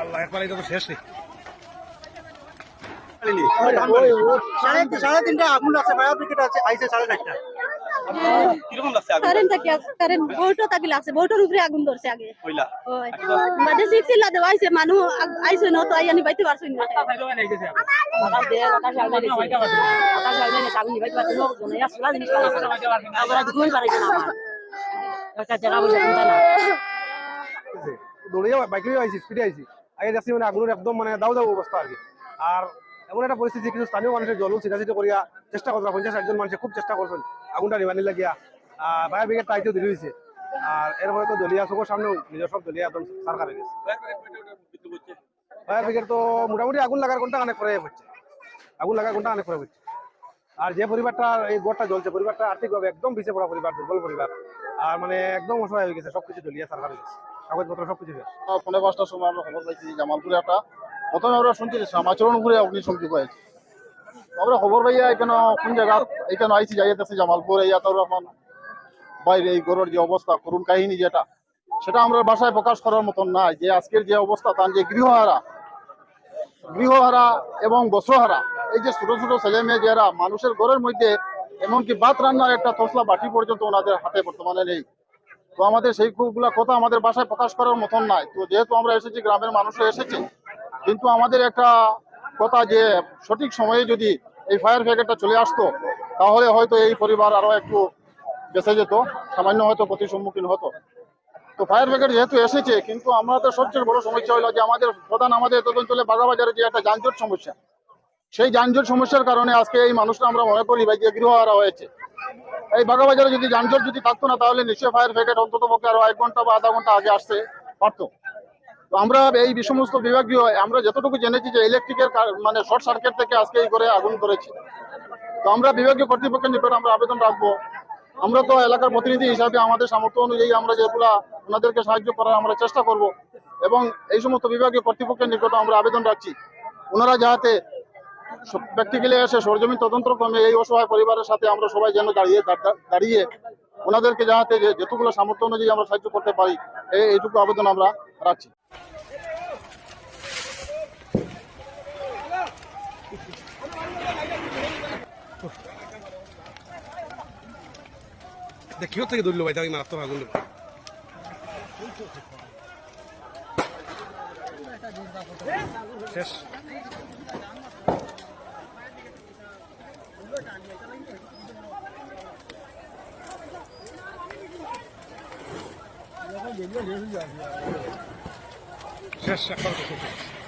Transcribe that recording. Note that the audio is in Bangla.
আল্লাহ একবার এটা তো শেষ নেই। সাড়ে তিনটা আগুন আছে, ফায়ার ব্রিগেড আছে, আইসে 4:30টা। কিরকম লাগছে আগুন? কারেন্ট বউটো তাকিল আছে, বউটোর উপরে আগুন ধরছে আগে। কইলা ওই বাদে সিক্সিলা দেওয়া হইছে, মানুষ আইছে না তো আইয়ানি বাইতে পারছই না। দৌড়িয়ে বাইকে আইছি, স্পিডে আইছি, আগে যাচ্ছি মানে আগুনের একদম মানে দাও দাও অবস্থা আর কি। আর এমন একটা পরিস্থিতি, কিছু স্থানীয় মানুষের জল ছিটাছিটি করিয়া চেষ্টা করছে, 50-60 জন মানুষের খুব চেষ্টা করছেন আগুনটা নিবানি লাগিয়া। ফায়ার ব্রিগেড তাইতেও দেরি হয়েছে। আর এরপরে তো দলিয়া চোখের সামনেও নিজের সব দলিয়া একদম সরকার হয়ে গেছে। ফায়ার ব্রিগেড তো মোটামুটি আগুন লাগার ঘন্টা অনেক করে হচ্ছে, আগুন লাগার ঘন্টা অনেক করে হচ্ছে। আর যে পরিবারটা এই গোড়টা জ্বলছে, পরিবারটা আর্থিকভাবে একদম পিছিয়ে পড়া পরিবার, দুর্বল পরিবার। আর মানে একদম অসহায় হয়ে গেছে, সবকিছু দলিয়া সরকার হয়ে গেছে, কাগজপত্র সবকিছু শেষ। 5:30টার সময় আমরা খবর পাইছি জামালপুরে একটা, প্রথমে আমরা শুনছি শ্যামাচরণপুরে অগ্নিসংযোগ হয়েছে। আমরা খবর পাইয়া এখানে কোন জায়গা এখানে আইসি যাইতেছে জামালপুর, এই এত রকম বাইরে এই গরুর যে অবস্থা, করুণ কাহিনী যেটা, সেটা আমরা ভাষায় প্রকাশ করার মতন নাই। যে আজকের যে অবস্থা, তার যে গৃহহারা এবং বস্ত্রহারা, এই যে ছোট ছোট ছেলে মেয়ে যারা মানুষের ঘরের মধ্যে, এমনকি ভাত রান্নার একটা তসলা বাটি পর্যন্ত ওনাদের হাতে বর্তমানে নেই। তো আমাদের সেইগুলা কথা আমাদের ভাষায় প্রকাশ করার মতন নাই। তো যেহেতু আমরা এসেছি, গ্রামের মানুষও এসেছি, কিন্তু আমাদের একটা কথা যে সঠিক সময়ে যদি এই ফায়ার ব্রিগেডটা চলে আসতো, তাহলে হয়তো এই পরিবার আরো একটু বেঁচে যেত, সামান্য হয়তো ক্ষতির সম্মুখীন হতো। তো ফায়ার ব্রিগেড যেহেতু এসেছে, কিন্তু আমাদের সবচেয়ে বড় সমস্যা হলো যে আমাদের অঞ্চলে বাজারে যে একটা যানজট সমস্যা, সেই যানজট সমস্যার কারণে আজকে এই মানুষটা আমরা মনে করি ভাই যে গৃহহারা হয়েছে। এই বাজারে যদি যানজট যদি থাকতো না, তাহলে নিশ্চয়ই ফায়ার ব্রিগেড অন্তত পক্ষে আরো 1 ঘন্টা বা আধা ঘন্টা আগে আসতে পারতো। তো আমরা এই সমস্ত বিভাগীয়, আমরা যতটুকু জেনেছি যে ইলেকট্রিকের মানে শর্ট সার্কিট থেকে আজকে এই করে আগুন ধরেছে। তো আমরা বিভাগীয় কর্তৃপক্ষের নিকট আমরা আবেদন রাখবো। আমরা তো এলাকার প্রতিনিধি হিসাবে আমাদের সামর্থ্য অনুযায়ী আমরা যেগুলা ওনাদেরকে সাহায্য করার আমরা চেষ্টা করব, এবং এই সমস্ত বিভাগীয় কর্তৃপক্ষের নিকট আমরা আবেদন রাখছি, ওনারা যাতে প্র্যাকটিক্যালি এসে সরজমিন তদন্তক্রমে এই অসহায় পরিবারের সাথে আমরা সবাই যেন দাঁড়িয়ে ওনাদেরকে যাতে যেটুকুলো সামর্থ্য অনুযায়ী আমরা সাহায্য করতে পারি, এইটুকু আবেদন আমরা রাখছি। দেখিও থেকে দৌড়লো ভাই, তাই মারাত্মক আগুন। শেষ। শেষ, একবার শেষ।